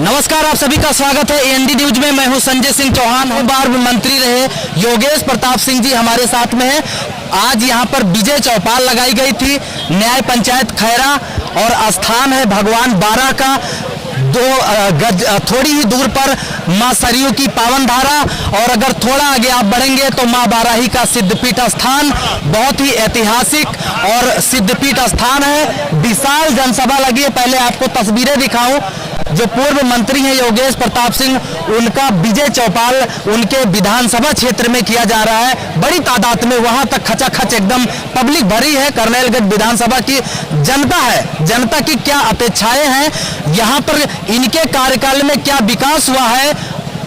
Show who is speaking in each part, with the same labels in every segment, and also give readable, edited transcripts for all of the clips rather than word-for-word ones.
Speaker 1: नमस्कार, आप सभी का स्वागत है एएनडी न्यूज में। मैं हूं संजय सिंह चौहान। दो बार मंत्री रहे योगेश प्रताप सिंह जी हमारे साथ में हैं। आज यहां पर विजय चौपाल लगाई गई थी। न्याय पंचायत खैरा और स्थान है भगवान बारा का। थोड़ी ही दूर पर मां सरयू की पावन धारा और अगर थोड़ा आगे आप बढ़ेंगे तो मां बाराही का सिद्धपीठ स्थान। बहुत ही ऐतिहासिक और सिद्धपीठ स्थान है। विशाल जनसभा लगी है। पहले आपको तस्वीरें दिखाऊं। जो पूर्व मंत्री हैं योगेश प्रताप सिंह, उनका विजय चौपाल उनके विधानसभा क्षेत्र में किया जा रहा है। बड़ी तादाद में वहां तक खचाखच एकदम पब्लिक भरी है। करनेलगंज विधानसभा की जनता है। जनता की क्या अपेक्षाएं हैं, यहाँ पर इनके कार्यकाल में क्या विकास हुआ है,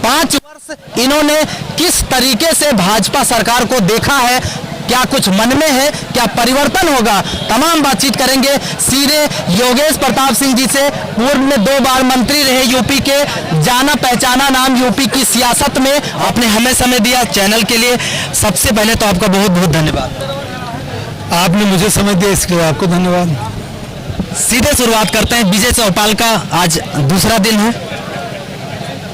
Speaker 1: 5 वर्ष इन्होंने किस तरीके से भाजपा सरकार को देखा है, क्या कुछ मन में है, क्या परिवर्तन होगा, तमाम बातचीत करेंगे सीधे योगेश प्रताप सिंह जी से। पूर्व में 2 बार मंत्री रहे यूपी के, जाना पहचाना नाम यूपी की सियासत में। आपने हमें समय दिया चैनल के लिए, सबसे पहले तो आपका बहुत बहुत धन्यवाद।
Speaker 2: आपने मुझे समय दिया, इसके लिए आपको धन्यवाद।
Speaker 1: सीधे शुरुआत करते हैं। विजय चौपाल का आज दूसरा दिन है,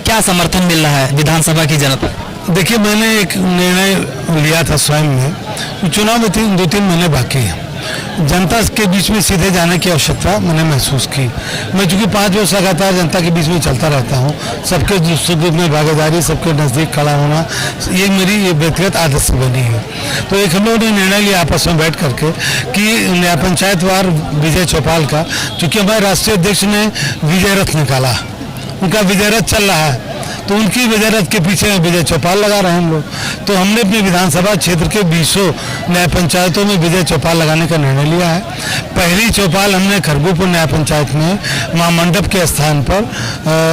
Speaker 1: क्या समर्थन मिल रहा है विधानसभा की जनता?
Speaker 2: देखिए, मैंने एक निर्णय लिया था स्वयं में। चुनाव में 2-3 महीने बाकी हैं। जनता के बीच में सीधे जाने की आवश्यकता मैंने महसूस की। मैं चूँकि 5 वर्ष लगातार जनता के बीच में चलता रहता हूँ, सबके सुख दुख में भागीदारी, सबके नज़दीक खड़ा होना, ये मेरी व्यक्तिगत आदत से बनी है। तो एक हम लोगों ने निर्णय लिया आपस में बैठ करके कि न्याय पंचायत वार विजय चौपाल का, चूँकि हमारे राष्ट्रीय अध्यक्ष ने विजय रथ निकाला, उनका विजय रथ चल रहा है, तो उनकी विजय रथ के पीछे विजय चौपाल लगा रहे हैं हम लोग। तो हमने अपने विधानसभा क्षेत्र के 20 न्याय पंचायतों में विजय चौपाल लगाने का निर्णय लिया है। पहली चौपाल हमने खरगोपुर न्याय पंचायत में मां मंडप के स्थान पर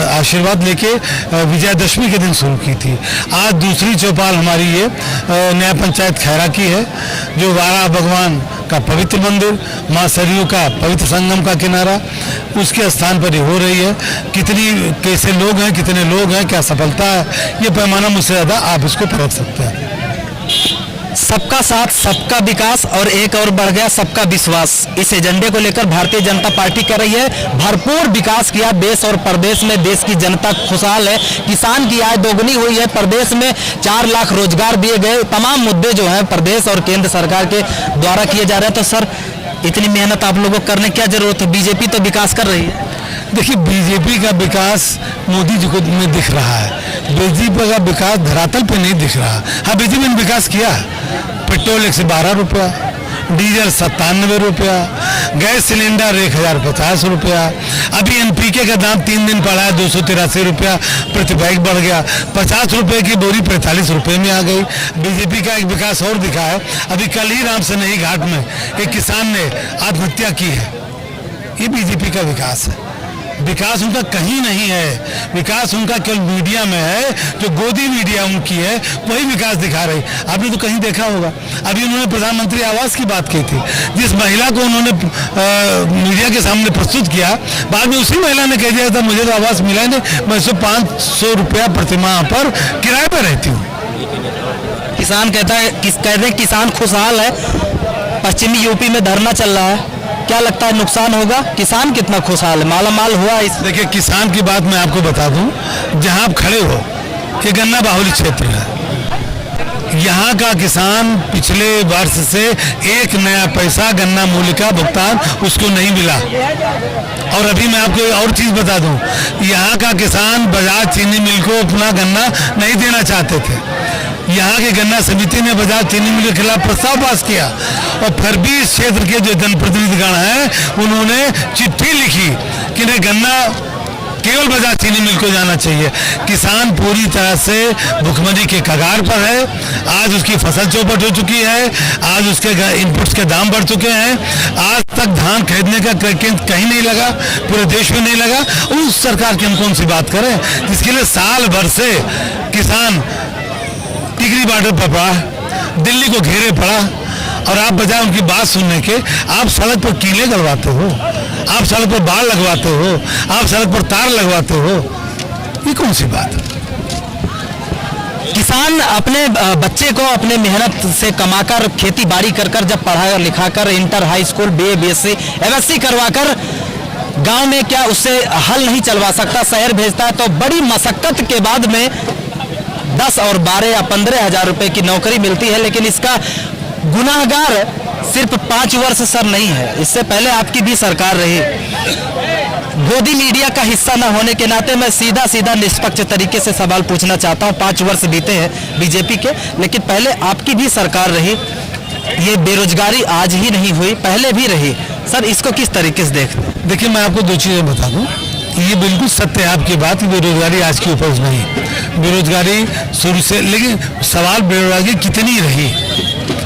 Speaker 2: आशीर्वाद लेके विजयादशमी के दिन शुरू की थी। आज दूसरी चौपाल हमारी ये न्याय पंचायत खैरा की है, जो बारा भगवान का पवित्र मंदिर, मां सरयू का पवित्र संगम का किनारा, उसके स्थान पर ही हो रही है। कैसे लोग हैं, कितने लोग हैं, क्या सफलता है, ये पैमाना मुझसे ज़्यादा आप इसको परख सकते हैं।
Speaker 1: सबका साथ, सबका विकास और एक और बढ़ गया सबका विश्वास। इस एजेंडे को लेकर भारतीय जनता पार्टी कर रही है। भरपूर विकास किया देश और प्रदेश में। देश की जनता खुशहाल है। किसान की आय दोगुनी हुई है। प्रदेश में 4 लाख रोजगार दिए गए। तमाम मुद्दे जो हैं प्रदेश और केंद्र सरकार के द्वारा किए जा रहे हैं। तो सर, इतनी मेहनत आप लोगों को करने की क्या जरूरत है? बीजेपी तो विकास कर रही है।
Speaker 2: देखिए, बीजेपी का विकास मोदी जी को में दिख रहा है। बीजेपी का विकास धरातल पे नहीं दिख रहा। हाँ, बीजेपी ने विकास किया। पेट्रोल 112 रुपया, डीजल 97 रुपया, गैस सिलेंडर 1050 रुपया। अभी एनपीके का दाम 3 दिन पड़ा है 283 रुपया प्रति बैग बढ़ गया। 50 रुपये की बोरी 45 रुपये में आ गई। बीजेपी का एक विकास और दिखा है। अभी कल ही रामसनेही घाट में एक किसान ने आत्महत्या की है। ये बीजेपी का विकास है। विकास उनका कहीं नहीं है। विकास उनका केवल मीडिया में है, जो गोदी मीडिया उनकी है, वही विकास दिखा रही। आपने तो कहीं देखा होगा, अभी उन्होंने प्रधानमंत्री आवास की बात की थी। जिस महिला को उन्होंने मीडिया के सामने प्रस्तुत किया, बाद में उसी महिला ने कह दिया था मुझे तो आवास मिला नहीं, मैं 500 रुपया प्रतिमाह पर किराए पर रहती हूँ।
Speaker 1: किसान कहते हैं किसान खुशहाल है। पश्चिमी यूपी में धरना चल रहा है, क्या लगता है नुकसान होगा? किसान कितना खुशहाल है, मालामाल हुआ इस?
Speaker 2: देखिए, किसान की बात मैं आपको बता दूं, जहां आप खड़े हो, ये गन्ना बाहुल्य क्षेत्र है। यहाँ का किसान पिछले वर्ष से 1 नया पैसा गन्ना मूल्य का भुगतान उसको नहीं मिला। और अभी मैं आपको और चीज बता दूं, यहाँ का किसान बजाज चीनी मिल को अपना गन्ना नहीं देना चाहते थे। यहाँ के गन्ना समिति ने बजाज चीनी मिल के खिलाफ प्रस्ताव पास किया और फिर भी इस क्षेत्र के जो जनप्रतिनिधिगण हैं उन्होंने चिट्ठी लिखी कि नहीं, गन्ना केवल बजाज चीनी मिल को जाना चाहिए। किसान पूरी तरह से भुखमरी के कगार पर है। आज उसकी फसल चौपट हो चुकी है। आज उसके इनपुट्स के दाम बढ़ चुके हैं। आज तक धान खरीदने का केंद्र कहीं नहीं लगा, पूरे देश में नहीं लगा। उस सरकार की हम कौन सी बात करें जिसके लिए साल भर से किसान टिकरी बॉर्डर पर पड़ा, दिल्ली को घेरे पड़ा, और आप बजाय उनकी बात सुनने के आप सड़क पर कीले गलवाते हो, आप सड़क पर बाड़ लगवाते हो, आप सड़क पर तार लगवाते हो। ये कौन सी बात है?
Speaker 1: किसान अपने बच्चे को अपने मेहनत से कमाकर खेती बाड़ी कर जब पढ़ा लिखा कर inter, high school, BA, BSc, MSc करवाकर गांव में क्या उससे हल नहीं चलवा सकता, शहर भेजता है तो बड़ी मशक्कत के बाद में 10 और 12 या 15 हजार रुपए की नौकरी मिलती है। लेकिन इसका गुनाहगार सिर्फ 5 वर्ष सर नहीं है, इससे पहले आपकी भी सरकार रही। गोदी मीडिया का हिस्सा न होने के नाते मैं सीधा सीधा निष्पक्ष तरीके से सवाल पूछना चाहता हूं। 5 वर्ष बीते हैं बीजेपी के, लेकिन पहले आपकी भी सरकार रही। ये बेरोजगारी आज ही नहीं हुई, पहले भी रही। सर इसको किस तरीके से देखते हैं?
Speaker 2: देखिए, मैं आपको 2 चीज़ें बता दूं। ये बिल्कुल सत्य है आपकी बात कि बेरोजगारी आज की उपज नहीं, बेरोजगारी शुरू से। लेकिन सवाल बेरोजगारी कितनी रही।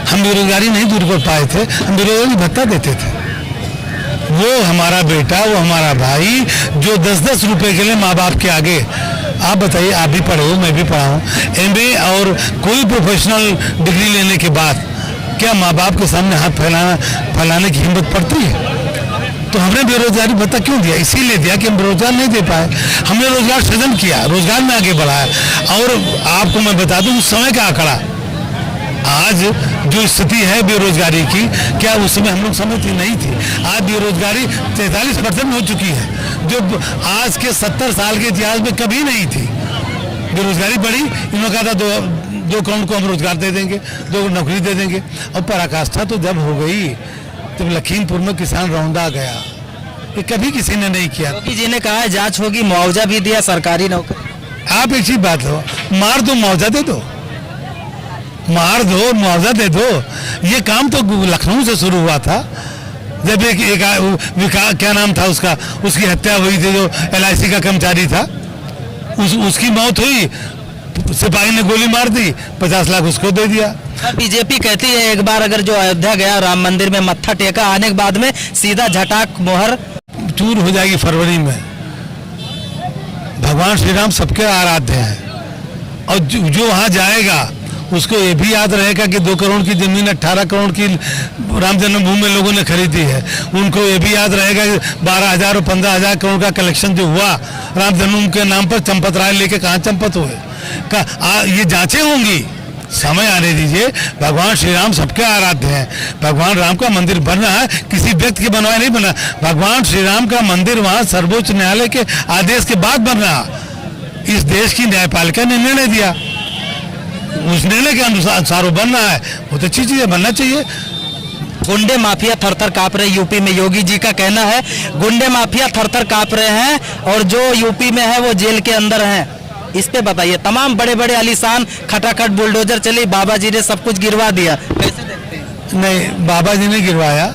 Speaker 2: हम बेरोजगारी नहीं दूर कर पाए थे, हम बेरोजगारी भत्ता देते थे। वो हमारा बेटा, वो हमारा भाई जो 10-10 रुपए के लिए माँ बाप के आगे, आप बताइए, आप भी पढ़े हो, मैं भी पढ़ा हूँ, MA और कोई प्रोफेशनल डिग्री लेने के बाद क्या माँ बाप के सामने हाथ फैलाने की हिम्मत पड़ती है? तो हमने बेरोजगारी भत्ता क्यों दिया? इसीलिए दिया कि हम रोजगार नहीं दे पाए। हमने रोजगार सृजन किया, रोजगार में आगे बढ़ाया। और आपको मैं बता दूं, उस समय का आंकड़ा, आज जो स्थिति है बेरोजगारी की, क्या उस समय हम लोग समझते नहीं थे? आज बेरोजगारी 43% हो चुकी है, जो आज के 70 साल के इतिहास में कभी नहीं थी। बेरोजगारी बढ़ी, इन्होंने कहा था 2 करोड़ को हम रोजगार दे देंगे, 2 नौकरी दे देंगे। और पराकाष्ठा तो जब हो गई, जब लखीमपुर में किसान रौंदा गया, ये कभी किसी ने नहीं किया।
Speaker 1: योगी जी ने कहा है जांच होगी, मुआवजा भी दिया, सरकारी नौकरी।
Speaker 2: आप एक चीज बात हो, मार दो मुआवजा दे दो, मार दो मुआवजा दे दो। ये काम तो लखनऊ से शुरू हुआ था, जब एक क्या नाम था उसका, उसकी हत्या हुई थी, जो LIC का कर्मचारी था, उसकी मौत हुई, सिपाही ने गोली मार दी, 50 लाख उसको दे दिया।
Speaker 1: बीजेपी कहती है एक बार अगर जो अयोध्या गया, राम मंदिर में मत्था टेका, आने के बाद में सीधा झटाक मोहर
Speaker 2: चूर हो जाएगी फरवरी में। भगवान श्री राम सबके आराध्य हैं, और जो वहां जाएगा उसको ये भी याद रहेगा कि 2 करोड़ की जमीन 18 करोड़ की राम जन्मभूमि में लोगों ने खरीदी है। उनको ये भी याद रहेगा कि 12,000 और 15,000 करोड़ का कलेक्शन जो हुआ राम जन्मभूमि के नाम पर, चंपत राय लेके कहाँ चंपत हुए ये जांचें होंगी, समय आने दीजिए। भगवान श्री राम सबके आराध्य हैं। भगवान राम का मंदिर बन रहा है, किसी व्यक्ति के बनवाया नहीं बना। भगवान श्री राम का मंदिर वहाँ सर्वोच्च न्यायालय के आदेश के बाद बन रहा। इस देश की न्यायपालिका ने निर्णय दिया, उस निर्णय के अनुसार वो बन रहा है, बहुत अच्छी चीज है, बनना चाहिए।
Speaker 1: गुंडे माफिया थर-थर कांप रहे यूपी में, योगी जी का कहना है गुंडे माफिया थर-थर कांप रहे हैं, और जो यूपी में है वो जेल के अंदर हैं। इस पे बताइए, तमाम बड़े बड़े आलीशान खटाखट बुलडोजर चली, बाबा जी ने सब कुछ गिरवा दिया, कैसे देखते हैं?
Speaker 2: नहीं, बाबा जी ने गिरवाया,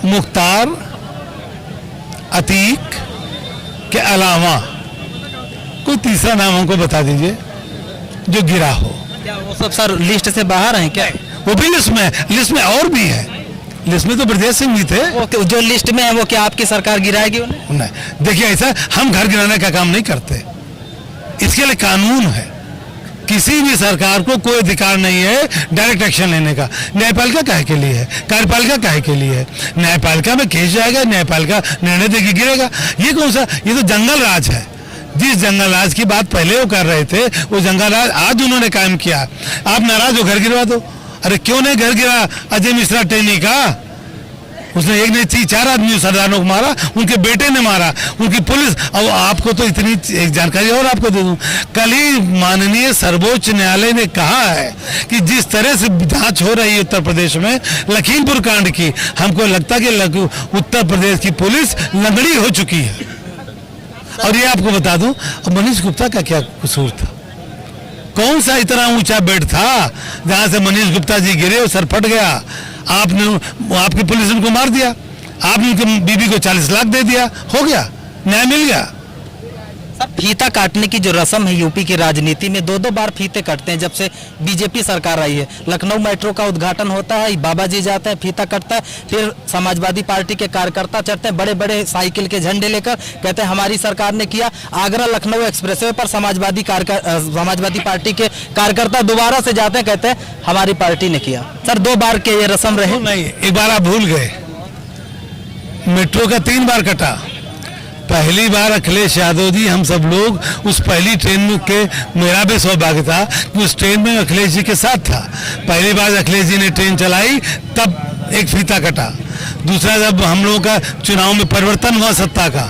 Speaker 2: मुख्तार अतीक के अलावा कोई तीसरा नाम हमको बता दीजिए जो गिरा हो।
Speaker 1: क्या वो सब सर लिस्ट से बाहर हैं क्या?
Speaker 2: वो भी लिस्ट में और भी है, लिस्ट में तो ब्रजेश सिंह भी थे।
Speaker 1: वो जो लिस्ट में है वो क्या आपकी सरकार गिराएगी उन्हें?
Speaker 2: नहीं, देखिए, ऐसा हम घर गिराने का काम नहीं करते, इसके लिए कानून है। किसी भी सरकार को कोई अधिकार नहीं है डायरेक्ट एक्शन लेने का। न्यायपालिका काहे के लिए है, कार्यपालिका काहे के लिए है? न्यायपालिका में केस जाएगा, न्यायपालिका निर्णय देगी, गिरेगा। ये कौन सा, ये तो जंगल राज है। जिस जंगल राज की बात पहले वो कर रहे थे, वो जंगल राज आज उन्होंने कायम किया। आप नाराज हो, घर गिरवा दो। अरे क्यों नहीं घर गिरा अजय मिश्रा टेनी का? उसने एक नहीं 4 आदमी सरदारों को मारा, उनके बेटे ने मारा, उनकी पुलिस। अब आपको तो इतनी एक जानकारी और आपको दे दूं, कल ही माननीय सर्वोच्च न्यायालय ने कहा है कि जिस तरह से जांच हो रही है उत्तर प्रदेश में लखीमपुर कांड की, हमको लगता है कि उत्तर प्रदेश की पुलिस लंगड़ी हो चुकी है। और ये आपको बता दूं, मनीष गुप्ता का क्या कसूर था? कौन सा इतना ऊंचा बेड था जहां से मनीष गुप्ता जी गिरे और सर फट गया? आपकी पुलिस ने उनको मार दिया, आपने उनकी बीबी को 40 लाख दे दिया, हो गया, न्याय मिल गया।
Speaker 1: सर फीता काटने की जो रस्म है यूपी की राजनीति में, 2-2 बार फीते कटते हैं जब से बीजेपी सरकार आई है। लखनऊ मेट्रो का उद्घाटन होता है, बाबा जी जाते हैं, फीता कटता है, फिर समाजवादी पार्टी के कार्यकर्ता चढ़ते हैं बड़े बड़े साइकिल के झंडे लेकर, कहते हैं हमारी सरकार ने किया। आगरा लखनऊ एक्सप्रेसवे पर समाजवादी पार्टी के कार्यकर्ता दोबारा से जाते हैं, कहते हैं हमारी पार्टी ने किया। सर 2 बार के ये रस्म रहे?
Speaker 2: नहीं, एक बार आप भूल गए, मेट्रो का 3 बार कटा। पहली बार अखिलेश यादव जी, हम सब लोग उस पहली ट्रेन में के, मेरा भी सौभाग्य था कि उस ट्रेन में अखिलेश जी के साथ था। पहली बार अखिलेश जी ने ट्रेन चलाई, तब एक फीता कटा। दूसरा जब हम लोगों का चुनाव में परिवर्तन हुआ सत्ता का,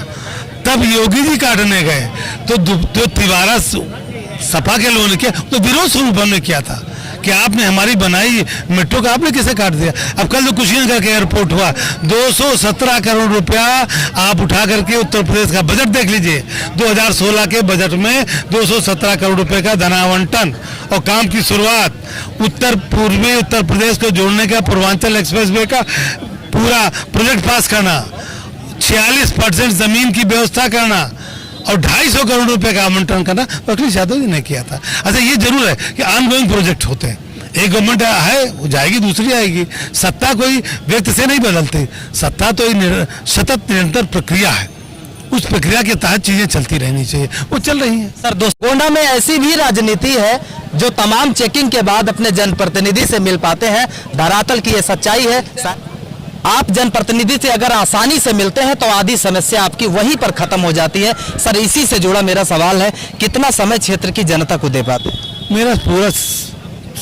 Speaker 2: तब योगी जी काटने गए तो जो तिवारा सपा के लोगों ने किया तो विरोध स्वरूप हमने किया था कि आपने हमारी बनाई मेट्रो का आपने कैसे काट दिया। अब कल जो कुशीनगर के एयरपोर्ट हुआ, 217 करोड़ रुपया आप उठा करके उत्तर प्रदेश का बजट देख लीजिए, 2016 के बजट में 217 करोड़ रुपए का धनावंटन और काम की शुरुआत, पूर्वी उत्तर प्रदेश को जोड़ने का पूर्वांचल एक्सप्रेसवे का पूरा प्रोजेक्ट पास करना, 46% जमीन की व्यवस्था करना और 250 करोड़ रुपए का आवंटन करना अखिलेश यादव जी ने किया था। अच्छा, ये जरूर है कि ऑनगोइंग प्रोजेक्ट होते हैं, एक गवर्नमेंट है वो जाएगी दूसरी आएगी, सत्ता कोई व्यक्ति से नहीं बदलती, सत्ता तो सतत निरंतर प्रक्रिया है, उस प्रक्रिया के तहत चीजें चलती रहनी चाहिए, वो चल रही हैं।
Speaker 1: सर दोस्तों, गोंडा में ऐसी भी राजनीति है जो तमाम चेकिंग के बाद अपने जनप्रतिनिधि से मिल पाते हैं, धरातल की ये सच्चाई है। आप जनप्रतिनिधि से अगर आसानी से मिलते हैं तो आधी समस्या आपकी वहीं पर खत्म हो जाती है। सर, इसी से जुड़ा मेरा सवाल है, कितना समय क्षेत्र की जनता को दे पाते?
Speaker 2: मेरा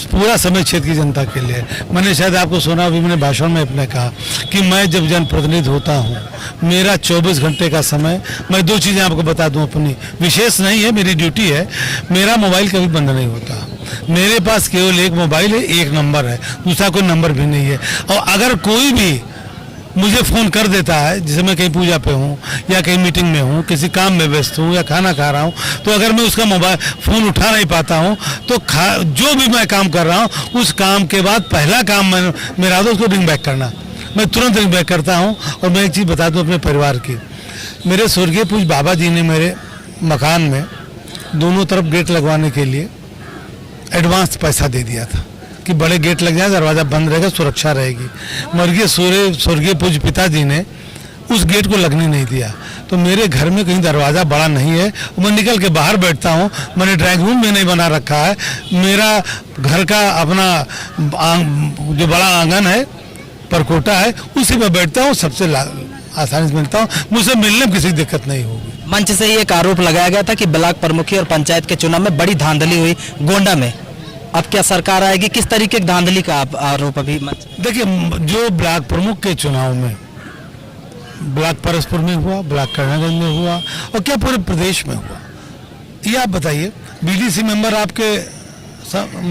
Speaker 2: पूरा समय क्षेत्र की जनता के लिए। मैंने शायद आपको सुना, अभी मैंने भाषण में अपने कहा कि मैं जब जनप्रतिनिधि होता हूँ, मेरा 24 घंटे का समय, मैं 2 चीज़ें आपको बता दूं, अपनी विशेष नहीं है, मेरी ड्यूटी है, मेरा मोबाइल कभी बंद नहीं होता। मेरे पास केवल एक मोबाइल है, एक नंबर है, दूसरा कोई नंबर भी नहीं है। और अगर कोई भी मुझे फ़ोन कर देता है, जैसे मैं कहीं पूजा पे हूँ या कहीं मीटिंग में हूँ, किसी काम में व्यस्त हूँ या खाना खा रहा हूँ, तो अगर मैं उसका फ़ोन उठा नहीं पाता हूँ तो जो भी मैं काम कर रहा हूँ उस काम के बाद पहला काम मेरा तो उसको रिंग बैक करना, मैं तुरंत रिंग बैक करता हूँ। और मैं एक चीज़ बता दूँ अपने परिवार की, मेरे स्वर्गीय पूज्य बाबा जी ने मेरे मकान में दोनों तरफ गेट लगवाने के लिए एडवांस पैसा दे दिया था कि बड़े गेट लग जाए, दरवाज़ा बंद रहेगा, सुरक्षा रहेगी। मर्गीय स्वर्गीय पूज्य पिताजी ने उस गेट को लगने नहीं दिया, तो मेरे घर में कहीं दरवाज़ा बड़ा नहीं है, मैं निकल के बाहर बैठता हूँ, मैंने ड्राइंग रूम में नहीं बना रखा है, मेरा घर का अपना जो बड़ा आंगन है, परकोटा है, उसी में बैठता हूँ, सबसे आसानी से मिलता हूँ, मुझसे मिलने में किसी दिक्कत नहीं होगी।
Speaker 1: मंच से ही एक आरोप लगाया गया था कि ब्लॉक प्रमुखी और पंचायत के चुनाव में बड़ी धांधली हुई गोंडा में, अब क्या सरकार आएगी? किस तरीके की धांधली का आरोप अभी?
Speaker 2: देखिए, जो ब्लॉक प्रमुख के चुनाव में ब्लॉक परसपुर में हुआ, ब्लॉक कर्णागंज में हुआ और क्या पूरे प्रदेश में हुआ, ये आप बताइए। बीडीसी मेंबर आपके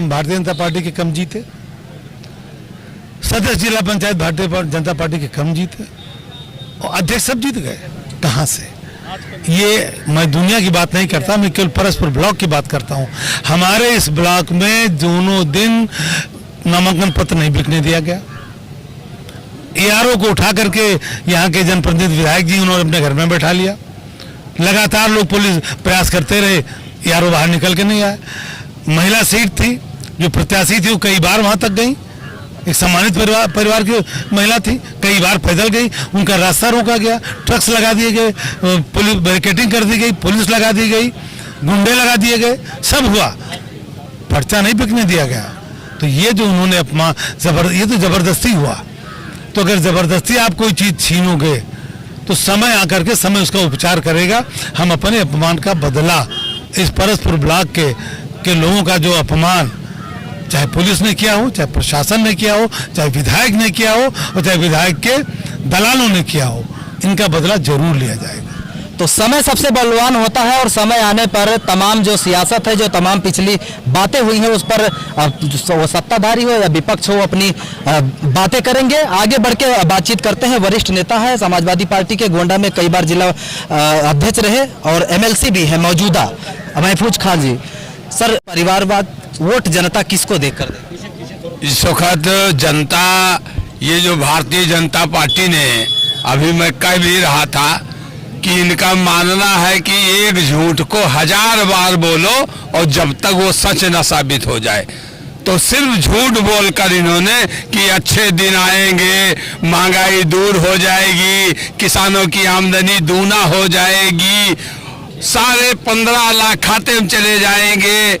Speaker 2: भारतीय जनता पार्टी के कम जीते, सदस्य जिला पंचायत भारतीय जनता पार्टी के कम जीते और अध्यक्ष सब जीत गए। कहाँ से? ये मैं दुनिया की बात नहीं करता, मैं केवल परसपुर ब्लॉक की बात करता हूँ। हमारे इस ब्लॉक में दोनों दिन नामांकन पत्र नहीं बिकने दिया गया। एआरओ को उठा करके यहाँ के जनप्रतिनिधि विधायक जी उन्होंने अपने घर में बैठा लिया। लगातार लोग पुलिस प्रयास करते रहे, एआरओ बाहर निकल के नहीं आया। महिला सीट थी, जो प्रत्याशी थी वो कई बार वहाँ तक गई, एक सम्मानित परिवार की महिला थी, कई बार पैदल गई, उनका रास्ता रोका गया, ट्रक्स लगा दिए गए, पुलिस बैरिकेडिंग कर दी गई, पुलिस लगा दी गई, गुंडे लगा दिए गए, सब हुआ, पर्चा नहीं बिकने दिया गया। तो ये जो उन्होंने ये तो जबरदस्ती हुआ। तो अगर जबरदस्ती आप कोई चीज़ छीनोगे तो समय आकर के समय उसका उपचार करेगा। हम अपने अपमान का बदला, इस परसपुर ब्लॉक के लोगों का जो अपमान, चाहे पुलिस ने किया हो, चाहे प्रशासन ने किया हो, चाहे विधायक ने किया हो और चाहे विधायक के दलालों ने किया हो, इनका बदला जरूर लिया जाएगा।
Speaker 1: तो समय सबसे बलवान होता है और समय आने पर तमाम जो सियासत है, जो तमाम पिछली बातें हुई हैं उस पर वो सत्ताधारी हो या विपक्ष हो अपनी बातें करेंगे। आगे बढ़ के बातचीत करते हैं। वरिष्ठ नेता है समाजवादी पार्टी के, गोंडा में कई बार जिला अध्यक्ष रहे और एमएलसी भी है मौजूदा, महफूज खान जी। सर, परिवारवाद वोट जनता किसको देकर दे?
Speaker 3: इस वक्त जनता, ये जो भारतीय जनता पार्टी ने, अभी मैं कह भी रहा था कि इनका मानना है कि एक झूठ को 1000 बार बोलो और जब तक वो सच न साबित हो जाए, तो सिर्फ झूठ बोलकर इन्होंने कि अच्छे दिन आएंगे, महंगाई दूर हो जाएगी, किसानों की आमदनी दूना हो जाएगी, सारे 15 लाख खाते में चले जाएंगे,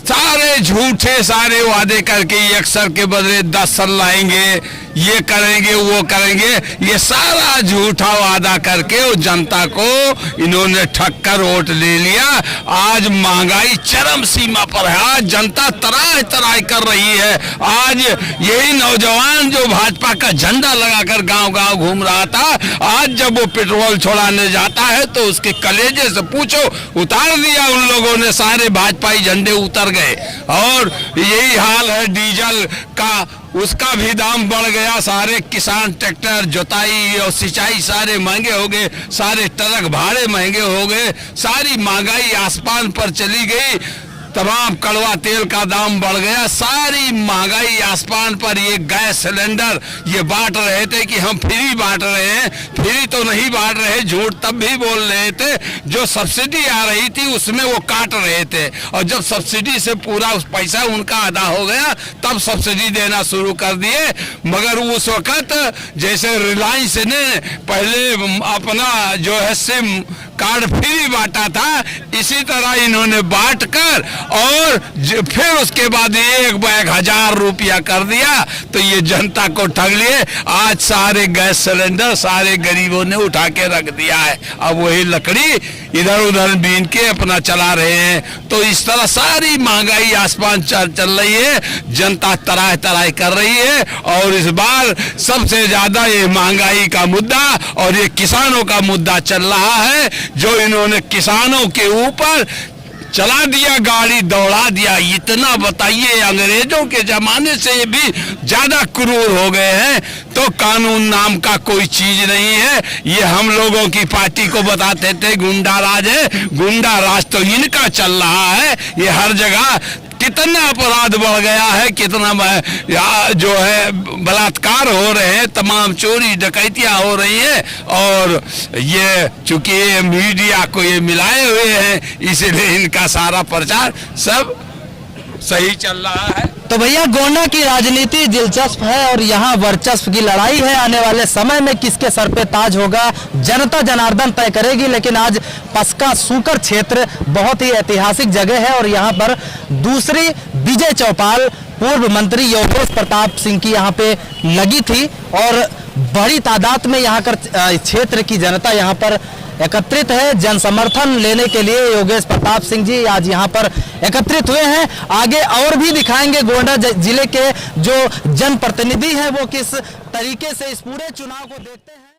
Speaker 3: सारे झूठे सारे वादे करके 1 सर के बदले 10 सर लाएंगे, ये करेंगे वो करेंगे, ये सारा झूठा वादा करके वो जनता को इन्होंने ठग कर वोट ले लिया। आज महंगाई चरम सीमा पर है, आज जनता तराह तराह कर रही है। आज यही नौजवान जो भाजपा का झंडा लगाकर गांव-गांव घूम रहा था, आज जब वो पेट्रोल छोड़ाने जाता है तो उसके कलेजे से पूछो उतार दिया उन लोगों ने, सारे भाजपाई झंडे उतर गए। और यही हाल है डीजल का, उसका भी दाम बढ़ गया। सारे किसान ट्रैक्टर जुताई और सिंचाई सारे महंगे हो गए, सारे ट्रक भाड़े महंगे हो गए, सारी महंगाई आसमान पर चली गई। तमाम कड़वा तेल का दाम बढ़ गया, सारी महंगाई आसमान पर। ये गैस सिलेंडर ये बांट रहे थे कि हम फ्री बांट रहे हैं, फ्री तो नहीं बांट रहे, झूठ तब भी बोल रहे थे। जो सब्सिडी आ रही थी उसमें वो काट रहे थे, और जब सब्सिडी से पूरा उस पैसा उनका अदा हो गया तब सब्सिडी देना शुरू कर दिए। मगर उस वक्त जैसे रिलायंस ने पहले अपना जो है सिम कार्ड फ्री बांटा था, इसी तरह इन्होंने बांट कर और फिर उसके बाद एक बैग 1000 रुपया कर दिया, तो ये जनता को ठग लिए। आज सारे गैस सिलेंडर सारे गरीबों ने उठा के रख दिया है, अब वही लकड़ी इधर उधर बीन के अपना चला रहे हैं। तो इस तरह सारी महंगाई आसमान चल रही है, जनता तराह तराह कर रही है। और इस बार सबसे ज्यादा ये महंगाई का मुद्दा और ये किसानों का मुद्दा चल रहा है, जो इन्होंने किसानों के ऊपर चला दिया, गाड़ी दौड़ा दिया। इतना बताइए, अंग्रेजों के जमाने से भी ज्यादा क्रूर हो गए हैं। तो कानून नाम का कोई चीज नहीं है। ये हम लोगों की पार्टी को बताते थे गुंडा राज है, गुंडा राज तो इनका चल रहा है। ये हर जगह कितना अपराध बढ़ गया है, कितना जो है बलात्कार हो रहे हैं, तमाम चोरी डकैतियां हो रही है। और ये चूंकि ये मीडिया को ये मिलाए हुए हैं, इसलिए इनका सारा प्रचार सब सही चल रहा है।
Speaker 1: तो भैया गोंडा की राजनीति दिलचस्प है और यहाँ वर्चस्व की लड़ाई है। आने वाले समय में किसके सर पे ताज होगा जनता जनार्दन तय करेगी। लेकिन आज पस्का सूकर क्षेत्र बहुत ही ऐतिहासिक जगह है और यहाँ पर दूसरी विजय चौपाल पूर्व मंत्री योगेश प्रताप सिंह की यहाँ पे लगी थी और बड़ी तादाद में यहाँ कर क्षेत्र की जनता यहाँ पर एकत्रित है। जन समर्थन लेने के लिए योगेश प्रताप सिंह जी आज यहाँ पर एकत्रित हुए हैं। आगे और भी दिखाएंगे गोंडा जिले के जो जनप्रतिनिधि हैं वो किस तरीके से इस पूरे चुनाव को देखते हैं।